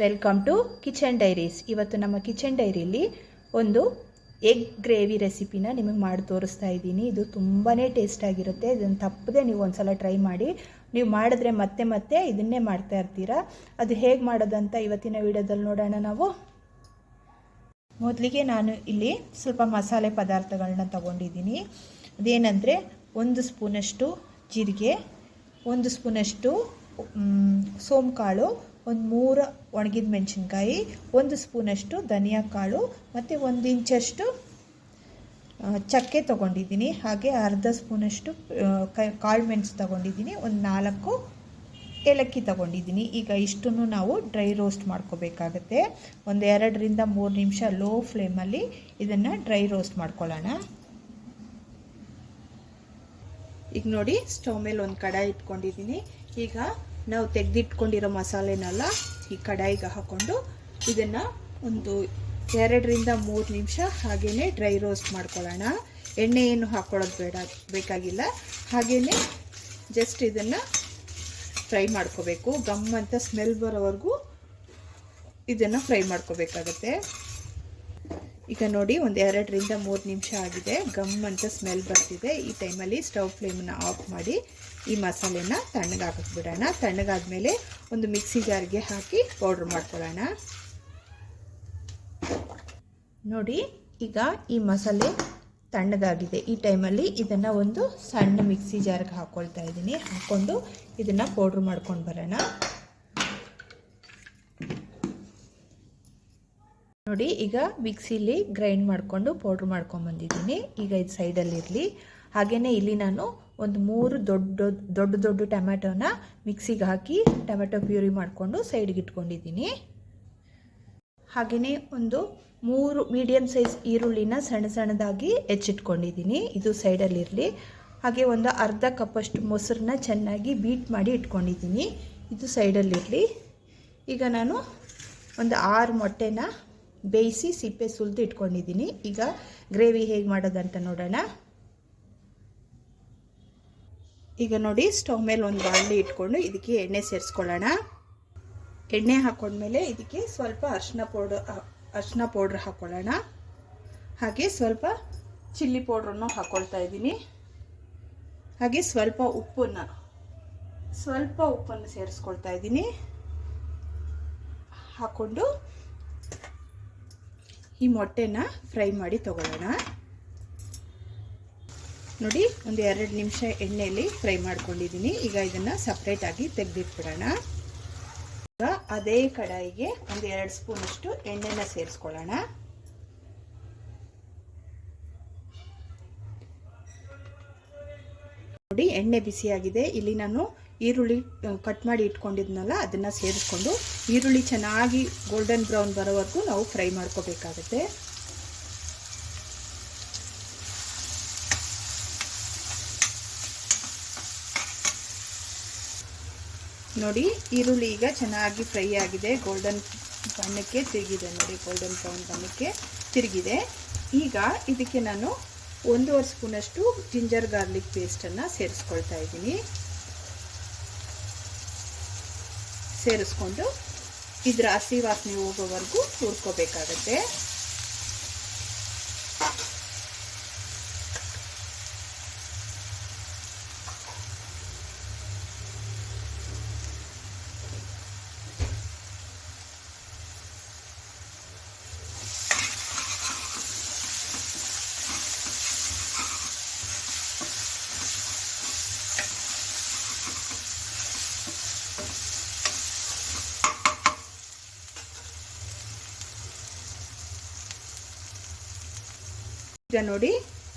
Welcome to kitchen diaries. ಇವತ್ತು ನಮ್ಮ kitchen ಡೈರಿಯಲ್ಲಿ ಒಂದು ಎಗ್ ಗ್ರೇವಿ ರೆಸಿಪಿನ ನಿಮಗೆ ಮಾಡಿ ತೋರಿಸ್ತಾ ಇದ್ದೀನಿ. ಇದು ತುಂಬಾ ಟೇಸ್ಟ್ ಆಗಿರುತ್ತೆ. ಇದನ್ನು ತಪ್ಪದೆ ನೀವು ಒಂದ್ಸಲ ಟ್ರೈ ಮಾಡಿ. ನೀವು ಮಾಡಿದ್ರೆ ಮತ್ತೆ ಮತ್ತೆ ಇದನ್ನೇ ಮಾಡ್ತಾ ಇರ್ತೀರಾ. ಅದು ಹೇಗೆ ಮಾಡೋದಂತ ಇವತ್ತಿನ ವಿಡಿಯೋದಲ್ಲಿ ನೋಡೋಣ ನಾವು. ಮೊದಲಿಗೆ ನಾನು ಇಲ್ಲಿ ಸ್ವಲ್ಪ ಮಸಾಲೆ ಪದಾರ್ಥಗಳನ್ನ ತಗೊಂಡಿದ್ದೀನಿ. ಅದೇನೆಂದರೆ 1 ಸ್ಪೂನಷ್ಟು ಜೀರಿಗೆ, 1 ಸ್ಪೂನಷ್ಟು ಸೋಂಕಾಳು, ಒಂದು 3 ಒಣಗಿದ ಮೆಣಸಿನ್ಕಾಯಿ, 1 ಸ್ಪೂನಷ್ಟು ಧನಿಯಾ ಕಾಳು ಮತ್ತು 1 ಇಂಚಷ್ಟು ಚಕ್ಕೆ ತೊಗೊಂಡಿದ್ದೀನಿ. ಹಾಗೆ ಅರ್ಧ ಸ್ಪೂನಷ್ಟು ಕಾಳು ಮೆಣಸು ತೊಗೊಂಡಿದ್ದೀನಿ. ಒಂದು 4 ಏಲಕ್ಕಿ ತೊಗೊಂಡಿದ್ದೀನಿ. ಈಗ ಇಷ್ಟನ್ನು ನಾವು ಡ್ರೈ ರೋಸ್ಟ್ ಮಾಡ್ಕೋಬೇಕಾಗತ್ತೆ. ಒಂದು 2 ರಿಂದ 3 ನಿಮಿಷ ಲೋ ಫ್ಲೇಮಲ್ಲಿ ಇದನ್ನು ಡ್ರೈ ರೋಸ್ಟ್ ಮಾಡ್ಕೊಳ್ಳೋಣ. ಈಗ ನೋಡಿ, ಸ್ಟವ್ ಮೇಲೆ ಒಂದು ಕಡಾಯಿ ಇಟ್ಕೊಂಡಿದ್ದೀನಿ. ಈಗ ನಾವು ತೆಗೆದಿಟ್ಕೊಂಡಿರೋ ಮಸಾಲೆನೆಲ್ಲ ಈ ಕಡಾಯಿಗೆ ಹಾಕ್ಕೊಂಡು ಇದನ್ನು ಒಂದು 2 ರಿಂದ 3 ನಿಮಿಷ ಹಾಗೇ ಡ್ರೈ ರೋಸ್ಟ್ ಮಾಡ್ಕೊಳ್ಳೋಣ. ಎಣ್ಣೆ ಏನು ಹಾಕ್ಕೊಳ್ಳೋದು ಬೇಕಾಗಿಲ್ಲ. ಹಾಗೇ ಜಸ್ಟ್ ಇದನ್ನು ಫ್ರೈ ಮಾಡ್ಕೋಬೇಕು. ಗಮ್ ಅಂತ ಸ್ಮೆಲ್ ಬರೋವರೆಗೂ ಇದನ್ನು ಫ್ರೈ ಮಾಡ್ಕೋಬೇಕಾಗತ್ತೆ. ಈಗ ನೋಡಿ, ಒಂದು 2 ರಿಂದ 3 ನಿಮಿಷ ಆಗಿದೆ. ಗಮ್ ಅಂತ ಸ್ಮೆಲ್ ಬರ್ತಿದೆ. ಈ ಟೈಮಲ್ಲಿ ಸ್ಟವ್ ಫ್ಲೇಮನ್ನು ಆಫ್ ಮಾಡಿ ಈ ಮಸಾಲೆನ ತಣ್ಣಗಾಕಿಬಿಡೋಣ. ತಣ್ಣಗಾದ್ಮೇಲೆ ಒಂದು ಮಿಕ್ಸಿ ಜಾರ್ಗೆ ಹಾಕಿ ಪೌಡ್ರ್ ಮಾಡ್ಕೊಳ್ಳೋಣ. ನೋಡಿ, ಈಗ ಈ ಮಸಾಲೆ ತಣ್ಣಗಾಗಿದೆ. ಈ ಟೈಮಲ್ಲಿ ಇದನ್ನು ಒಂದು ಸಣ್ಣ ಮಿಕ್ಸಿ ಜಾರ್ಗೆ ಹಾಕ್ಕೊಳ್ತಾ ಇದ್ದೀನಿ. ಹಾಕ್ಕೊಂಡು ಇದನ್ನು ಪೌಡ್ರ್ ಮಾಡ್ಕೊಂಡು ಬರೋಣ. ನೋಡಿ, ಈಗ ಮಿಕ್ಸಿಲಿ ಗ್ರೈಂಡ್ ಮಾಡಿಕೊಂಡು ಪೌಡ್ರ್ ಮಾಡ್ಕೊಂಬಂದಿದ್ದೀನಿ. ಈಗ ಇದು ಸೈಡಲ್ಲಿರಲಿ. ಹಾಗೆಯೇ ಇಲ್ಲಿ ನಾನು ಒಂದು 3 ದೊಡ್ಡ ಟೊಮ್ಯಾಟೋನ ಮಿಕ್ಸಿಗೆ ಹಾಕಿ ಟೊಮ್ಯಾಟೊ ಪ್ಯೂರಿ ಮಾಡಿಕೊಂಡು ಸೈಡ್ಗೆ ಇಟ್ಕೊಂಡಿದ್ದೀನಿ. ಹಾಗೆಯೇ ಒಂದು 3 ಮೀಡಿಯಮ್ ಸೈಜ್ ಈರುಳ್ಳಿನ ಸಣ್ಣದಾಗಿ ಹೆಚ್ಚಿಟ್ಕೊಂಡಿದ್ದೀನಿ. ಇದು ಸೈಡಲ್ಲಿರಲಿ. ಹಾಗೆ ಒಂದು ಅರ್ಧ ಕಪ್ಪಷ್ಟು ಮೊಸರನ್ನ ಚೆನ್ನಾಗಿ ಬೀಟ್ ಮಾಡಿ ಇಟ್ಕೊಂಡಿದ್ದೀನಿ. ಇದು ಸೈಡಲ್ಲಿರಲಿ. ಈಗ ನಾನು ಒಂದು 6 ಮೊಟ್ಟೆನ ಬೇಯಿಸಿ ಸಿಪ್ಪೆ ಸುಲಿದು ಇಟ್ಕೊಂಡಿದ್ದೀನಿ. ಈಗ ಗ್ರೇವಿ ಹೇಗೆ ಮಾಡೋದಂತ ನೋಡೋಣ. ಈಗ ನೋಡಿ, ಸ್ಟವ್ ಮೇಲೆ ಒಂದು ಬಾಣಲಿ ಇಟ್ಕೊಂಡು ಇದಕ್ಕೆ ಎಣ್ಣೆ ಸೇರಿಸ್ಕೊಳ್ಳೋಣ. ಎಣ್ಣೆ ಹಾಕೊಂಡ್ಮೇಲೆ ಇದಕ್ಕೆ ಸ್ವಲ್ಪ ಅರಿಶಿನ ಪೌಡ್ರ್ ಹಾಕ್ಕೊಳ್ಳೋಣ. ಹಾಗೆ ಸ್ವಲ್ಪ ಚಿಲ್ಲಿ ಪೌಡ್ರನ್ನು ಹಾಕ್ಕೊಳ್ತಾ ಇದ್ದೀನಿ. ಹಾಗೆ ಸ್ವಲ್ಪ ಉಪ್ಪನ್ನು ಸೇರಿಸ್ಕೊಳ್ತಾ ಇದ್ದೀನಿ. ಹಾಕ್ಕೊಂಡು ಈ ಮೊಟ್ಟೆನ ಫ್ರೈ ಮಾಡಿ ತಗೊಳ್ಳೋಣ. ನೋಡಿ, ಒಂದು 2 ನಿಮಿಷ ಎಣ್ಣೆಯಲ್ಲಿ ಫ್ರೈ ಮಾಡ್ಕೊಂಡಿದ್ದೀನಿ. ಈಗ ಇದನ್ನು ಸಪ್ರೇಟಾಗಿ ತೆಗೆದಿಟ್ಬಿಡೋಣ. ಈಗ ಅದೇ ಕಡಾಯಿಗೆ ಒಂದು 2 ಸ್ಪೂನಷ್ಟು ಎಣ್ಣೆನ ಸೇರಿಸ್ಕೊಳ್ಳೋಣ. ನೋಡಿ, ಎಣ್ಣೆ ಬಿಸಿಯಾಗಿದೆ. ಇಲ್ಲಿ ನಾನು ಈರುಳ್ಳಿ ಕಟ್ ಮಾಡಿ ಇಟ್ಕೊಂಡಿದ್ನಲ್ಲ ಅದನ್ನು ಸೇರಿಸ್ಕೊಂಡು ಈರುಳ್ಳಿ ಚೆನ್ನಾಗಿ ಗೋಲ್ಡನ್ ಬ್ರೌನ್ ಬರೋವರೆಗೂ ನಾವು ಫ್ರೈ ಮಾಡ್ಕೋಬೇಕಾಗುತ್ತೆ. ನೋಡಿ, ಈರುಳ್ಳಿ ಈಗ ಚೆನ್ನಾಗಿ ಫ್ರೈ ಆಗಿದೆ. ಗೋಲ್ಡನ್ ಬಣ್ಣಕ್ಕೆ ತಿರುಗಿದೆ. ನೋಡಿ, ಗೋಲ್ಡನ್ ಬ್ರೌನ್ ಬಣ್ಣಕ್ಕೆ ತಿರುಗಿದೆ. ಈಗ ಇದಕ್ಕೆ ನಾನು 1.5 ಸ್ಪೂನಷ್ಟು ಜಿಂಜರ್ ಗಾರ್ಲಿಕ್ ಪೇಸ್ಟನ್ನು ಸೇರಿಸ್ಕೊಳ್ತಾ ಇದ್ದೀನಿ. ಸೇರಿಸ್ಕೊಂಡು ಇದರ ಹಸಿ ವಾಸನೆ ಹೋಗೋವರೆಗೂ ಹುರ್ಕೋಬೇಕಾಗತ್ತೆ. ಈಗ ನೋಡಿ,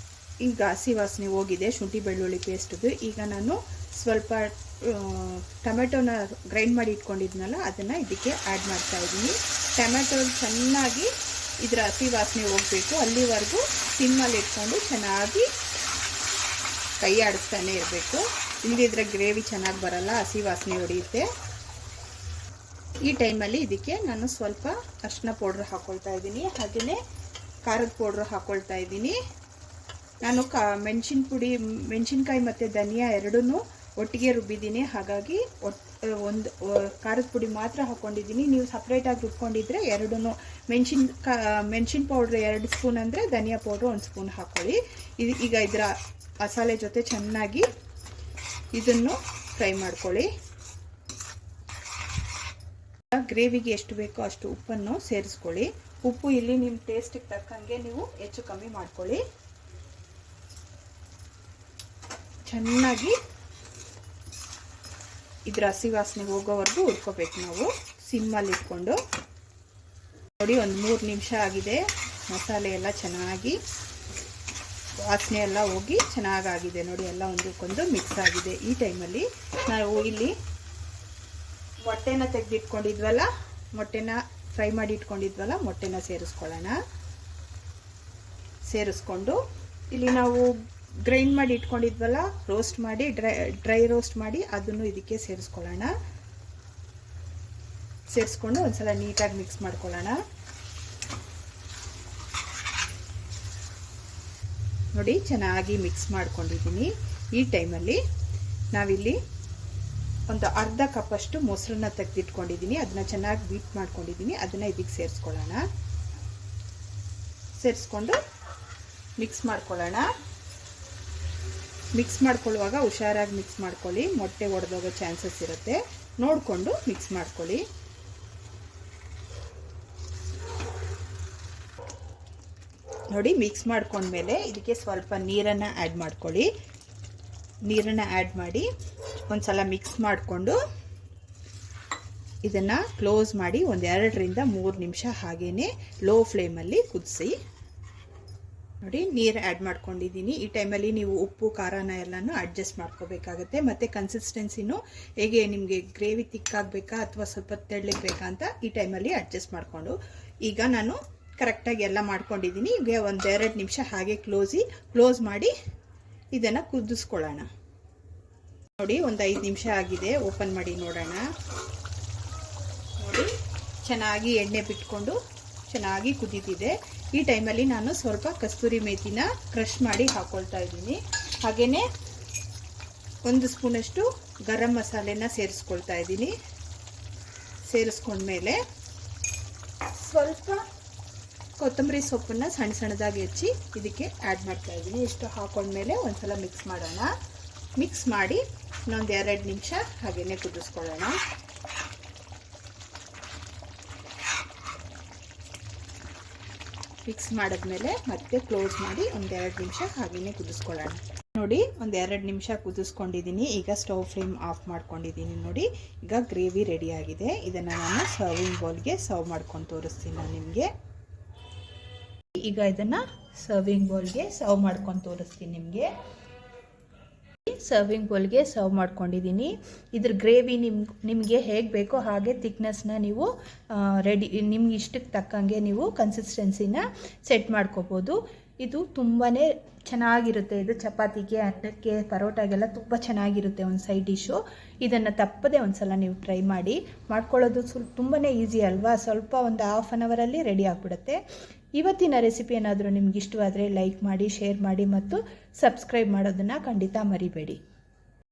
ಈಗ ಹಸಿ ವಾಸನೆ ಹೋಗಿದೆ ಶುಂಠಿ ಬೆಳ್ಳುಳ್ಳಿ ಪೇಸ್ಟ್ದು. ಈಗ ನಾನು ಸ್ವಲ್ಪ ಟೊಮೆಟೊನ ಗ್ರೈಂಡ್ ಮಾಡಿ ಇಟ್ಕೊಂಡಿದ್ನಲ್ಲ ಅದನ್ನು ಇದಕ್ಕೆ ಆ್ಯಡ್ ಮಾಡ್ತಾ ಇದ್ದೀನಿ. ಟೊಮೆಟೊ ಚೆನ್ನಾಗಿ ಇದರ ಹಸಿ ವಾಸನೆ ಹೋಗಬೇಕು. ಅಲ್ಲಿವರೆಗೂ ಸಿಮ್ಮಲ್ಲಿ ಇಟ್ಕೊಂಡು ಚೆನ್ನಾಗಿ ಕೈ ಆಡಿಸ್ತಾನೆ ಇರಬೇಕು. ಇಲ್ಲದಿದ್ದರೆ ಗ್ರೇವಿ ಚೆನ್ನಾಗಿ ಬರಲ್ಲ, ಹಸಿ ವಾಸನೆ ಹೊಡೆಯುತ್ತೆ. ಈ ಟೈಮಲ್ಲಿ ಇದಕ್ಕೆ ನಾನು ಸ್ವಲ್ಪ ಅರಿಶಿನ ಪೌಡ್ರ್ ಹಾಕ್ಕೊಳ್ತಾ ಇದ್ದೀನಿ. ಹಾಗೆಯೇ ಖಾರದ ಪೌಡ್ರ್ ಹಾಕ್ಕೊಳ್ತಾ ಇದ್ದೀನಿ. ನಾನು ಮೆಣಸಿನ್ಕಾಯಿ ಮತ್ತು ಧನಿಯಾ ಎರಡನ್ನೂ ಒಟ್ಟಿಗೆ ರುಬ್ಬಿದ್ದೀನಿ. ಹಾಗಾಗಿ ಒಂದು ಖಾರದ ಪುಡಿ ಮಾತ್ರ ಹಾಕ್ಕೊಂಡಿದ್ದೀನಿ. ನೀವು ಸಪ್ರೇಟಾಗಿ ರುಬ್ಕೊಂಡಿದ್ರೆ ಎರಡೂ ಮೆಣಸಿನ ಪೌಡ್ರ್ 2 ಸ್ಪೂನ್ ಅಂದರೆ ಧನಿಯಾ ಪೌಡ್ರ್ 1 ಸ್ಪೂನ್ ಹಾಕ್ಕೊಳ್ಳಿ. ಈಗ ಇದರ ಮಸಾಲೆ ಜೊತೆ ಚೆನ್ನಾಗಿ ಇದನ್ನು ಫ್ರೈ ಮಾಡ್ಕೊಳ್ಳಿ. ಗ್ರೇವಿಗೆ ಎಷ್ಟು ಬೇಕೋ ಅಷ್ಟು ಉಪ್ಪನ್ನು ಸೇರಿಸ್ಕೊಳ್ಳಿ. ಉಪ್ಪು ಇಲ್ಲಿ ನಿಮ್ಮ ಟೇಸ್ಟಿಗೆ ತಕ್ಕಂಗೆ ನೀವು ಹೆಚ್ಚು ಕಮ್ಮಿ ಮಾಡ್ಕೊಳ್ಳಿ. ಚೆನ್ನಾಗಿ ಇದರ ಹಸಿ ವಾಸನೆ ಹೋಗೋವರೆಗೂ ಹುರ್ಕೋಬೇಕು. ನಾವು ಸಿಮ್ಮಲ್ಲಿ ಇಟ್ಕೊಂಡು ನೋಡಿ, ಒಂದು 3 ನಿಮಿಷ ಆಗಿದೆ. ಮಸಾಲೆ ಎಲ್ಲ ಚೆನ್ನಾಗಿ ವಾಸನೆ ಎಲ್ಲ ಹೋಗಿ ಚೆನ್ನಾಗಾಗಿದೆ ನೋಡಿ, ಎಲ್ಲ ಒಂದಕ್ಕೊಂದು ಮಿಕ್ಸ್ ಆಗಿದೆ. ಈ ಟೈಮಲ್ಲಿ ನಾವು ಇಲ್ಲಿ ಮೊಟ್ಟೆನ ತೆಗೆದಿಟ್ಕೊಂಡಿದ್ವಲ್ಲ, ಮೊಟ್ಟೆನ ಫ್ರೈ ಮಾಡಿ ಇಟ್ಕೊಂಡಿದ್ವಲ್ಲ, ಮೊಟ್ಟೆನ ಸೇರಿಸ್ಕೊಳ್ಳೋಣ. ಸೇರಿಸ್ಕೊಂಡು ಇಲ್ಲಿ ನಾವು ಗ್ರೈಂಡ್ ಮಾಡಿ ಇಟ್ಕೊಂಡಿದ್ವಲ್ಲ, ರೋಸ್ಟ್ ಮಾಡಿ ಡ್ರೈ ರೋಸ್ಟ್ ಮಾಡಿ ಅದನ್ನು ಇದಕ್ಕೆ ಸೇರಿಸ್ಕೊಳ್ಳೋಣ. ಸೇರಿಸ್ಕೊಂಡು ಒಂದ್ಸಲ ನೀಟಾಗಿ ಮಿಕ್ಸ್ ಮಾಡ್ಕೊಳ್ಳೋಣ. ನೋಡಿ, ಚೆನ್ನಾಗಿ ಮಿಕ್ಸ್ ಮಾಡ್ಕೊಂಡಿದ್ದೀನಿ. ಈ ಟೈಮಲ್ಲಿ ನಾವಿಲ್ಲಿ ಒಂದು ಅರ್ಧ ಕಪ್ಪಷ್ಟು ಮೊಸರನ್ನ ತೆಗೆದಿಟ್ಕೊಂಡಿದ್ದೀನಿ. ಅದನ್ನ ಚೆನ್ನಾಗಿ ಬೀಟ್ ಮಾಡ್ಕೊಂಡಿದ್ದೀನಿ. ಅದನ್ನು ಇದಕ್ಕೆ ಸೇರಿಸ್ಕೊಳ್ಳೋಣ. ಸೇರಿಸ್ಕೊಂಡು ಮಿಕ್ಸ್ ಮಾಡ್ಕೊಳ್ಳೋಣ. ಮಿಕ್ಸ್ ಮಾಡ್ಕೊಳ್ಳುವಾಗ ಹುಷಾರಾಗಿ ಮಿಕ್ಸ್ ಮಾಡ್ಕೊಳ್ಳಿ. ಮೊಟ್ಟೆ ಒಡೆದೋಗೋ ಚಾನ್ಸಸ್ ಇರುತ್ತೆ, ನೋಡಿಕೊಂಡು ಮಿಕ್ಸ್ ಮಾಡ್ಕೊಳ್ಳಿ. ನೋಡಿ, ಮಿಕ್ಸ್ ಮಾಡ್ಕೊಂಡ್ಮೇಲೆ ಇದಕ್ಕೆ ಸ್ವಲ್ಪ ನೀರನ್ನು ಆ್ಯಡ್ ಮಾಡ್ಕೊಳ್ಳಿ. ನೀರನ್ನು ಆ್ಯಡ್ ಮಾಡಿ ಒಂದ್ಸಲ ಮಿಕ್ಸ್ ಮಾಡಿಕೊಂಡು ಇದನ್ನು ಕ್ಲೋಸ್ ಮಾಡಿ ಒಂದು 2ರಿಂದ 3 ನಿಮಿಷ ಹಾಗೇ ಲೋ ಫ್ಲೇಮಲ್ಲಿ ಕುದಿಸಿ. ನೋಡಿ, ನೀರು ಆ್ಯಡ್ ಮಾಡ್ಕೊಂಡಿದ್ದೀನಿ. ಈ ಟೈಮಲ್ಲಿ ನೀವು ಉಪ್ಪು ಖಾರನ ಎಲ್ಲನೂ ಅಡ್ಜಸ್ಟ್ ಮಾಡ್ಕೋಬೇಕಾಗತ್ತೆ. ಮತ್ತು ಕನ್ಸಿಸ್ಟೆನ್ಸಿನೂ ಹೇಗೆ ನಿಮಗೆ ಗ್ರೇವಿ ತಿಕ್ಕಾಗಬೇಕಾ ಅಥವಾ ಸ್ವಲ್ಪ ತೆಳ್ಳಗೆ ಬೇಕಾ ಅಂತ ಈ ಟೈಮಲ್ಲಿ ಅಡ್ಜಸ್ಟ್ ಮಾಡಿಕೊಂಡು ಈಗ ನಾನು ಕರೆಕ್ಟಾಗಿ ಎಲ್ಲ ಮಾಡ್ಕೊಂಡಿದ್ದೀನಿ. ಈಗ ಒಂದು 2 ನಿಮಿಷ ಹಾಗೆ ಕ್ಲೋಸ್ ಮಾಡಿ ಇದನ್ನು ಕುದಿಸ್ಕೊಳ್ಳೋಣ. ನೋಡಿ, ಒಂದು 5 ನಿಮಿಷ ಆಗಿದೆ. ಓಪನ್ ಮಾಡಿ ನೋಡೋಣ. ನೋಡಿ, ಚೆನ್ನಾಗಿ ಎಣ್ಣೆ ಬಿಟ್ಕೊಂಡು ಚೆನ್ನಾಗಿ ಕುದೀತಿದೆ. ಈ ಟೈಮಲ್ಲಿ ನಾನು ಸ್ವಲ್ಪ ಕಸ್ತೂರಿ ಮೇಥಿನ ಕ್ರಷ್ ಮಾಡಿ ಹಾಕ್ಕೊಳ್ತಾ ಇದ್ದೀನಿ. ಹಾಗೆಯೇ 1 ಸ್ಪೂನಷ್ಟು ಗರಂ ಮಸಾಲೆನ ಸೇರಿಸ್ಕೊಳ್ತಾ ಇದ್ದೀನಿ. ಸೇರಿಸ್ಕೊಂಡ್ಮೇಲೆ ಸ್ವಲ್ಪ ಕೊತ್ತಂಬರಿ ಸೊಪ್ಪನ್ನು ಸಣ್ಣದಾಗಿ ಹೆಚ್ಚಿ ಇದಕ್ಕೆ ಆ್ಯಡ್ ಮಾಡ್ತಾ ಇದ್ದೀನಿ. ಇಷ್ಟು ಹಾಕೊಂಡ್ಮೇಲೆ ಒಂದ್ಸಲ ಮಿಕ್ಸ್ ಮಾಡೋಣ. ಮಿಕ್ಸ್ ಮಾಡಿ ಇನ್ನೊಂದು 2 ನಿಮಿಷ ಹಾಗೇ ಕುದಿಸ್ಕೊಳ್ಳೋಣ. ಮಿಕ್ಸ್ ಮಾಡಿದ್ಮೇಲೆ ಮತ್ತೆ ಕ್ಲೋಸ್ ಮಾಡಿ ಒಂದು 2 ನಿಮಿಷ ಹಾಗೇ ಕುದಿಸ್ಕೊಳ್ಳೋಣ. ನೋಡಿ, ಒಂದು 2 ನಿಮಿಷ ಕುದಿಸ್ಕೊಂಡಿದ್ದೀನಿ. ಈಗ ಸ್ಟವ್ ಫ್ಲೇಮ್ ಆಫ್ ಮಾಡ್ಕೊಂಡಿದ್ದೀನಿ. ನೋಡಿ, ಈಗ ಗ್ರೇವಿ ರೆಡಿ ಆಗಿದೆ. ಇದನ್ನು ನಾನು ಸರ್ವಿಂಗ್ ಬೌಲ್ಗೆ ಸರ್ವ್ ಮಾಡ್ಕೊಂಡು ತೋರಿಸ್ತೀನಿ ನಾನು ನಿಮಗೆ. ಈಗ ಇದನ್ನು ಸರ್ವಿಂಗ್ ಬೌಲ್ಗೆ ಸರ್ವ್ ಮಾಡ್ಕೊಂಡು ತೋರಿಸ್ತೀನಿ ನಿಮಗೆ. ಸರ್ವಿಂಗ್ ಬೌಲ್ಗೆ ಸರ್ವ್ ಮಾಡ್ಕೊಂಡಿದ್ದೀನಿ. ಇದ್ರ ಗ್ರೇವಿ ನಿಮಗೆ ಹೇಗೆ ಬೇಕೋ ಹಾಗೆ ಥಿಕ್ನೆಸ್ನ ನೀವು ನಿಮ್ಗೆ ಇಷ್ಟಕ್ಕೆ ತಕ್ಕಂಗೆ ನೀವು ಕನ್ಸಿಸ್ಟೆನ್ಸಿನ ಸೆಟ್ ಮಾಡ್ಕೋಬೋದು. ಇದು ತುಂಬಾ ಚೆನ್ನಾಗಿರುತ್ತೆ. ಇದು ಚಪಾತಿಗೆ, ಅನ್ನಕ್ಕೆ, ಪರೋಟಾಗೆಲ್ಲ ತುಂಬ ಚೆನ್ನಾಗಿರುತ್ತೆ ಒಂದು ಸೈಡ್ ಡಿಶ್ಶು. ಇದನ್ನು ತಪ್ಪದೆ ಒಂದು ಸಲ ನೀವು ಟ್ರೈ ಮಾಡಿ. ಮಾಡ್ಕೊಳ್ಳೋದು ತುಂಬಾ ಈಸಿ ಅಲ್ವಾ? ಸ್ವಲ್ಪ ಒಂದು ½ ಅನ್ ಅವರಲ್ಲಿ ರೆಡಿ ಆಗಿಬಿಡುತ್ತೆ. ಇವತ್ತಿನ ರೆಸಿಪಿ ಏನಾದರೂ ನಿಮ್ಗೆ ಇಷ್ಟವಾದರೆ ಲೈಕ್ ಮಾಡಿ, ಶೇರ್ ಮಾಡಿ ಮತ್ತು ಸಬ್ಸ್ಕ್ರೈಬ್ ಮಾಡೋದನ್ನು ಖಂಡಿತ ಮರಿಬೇಡಿ.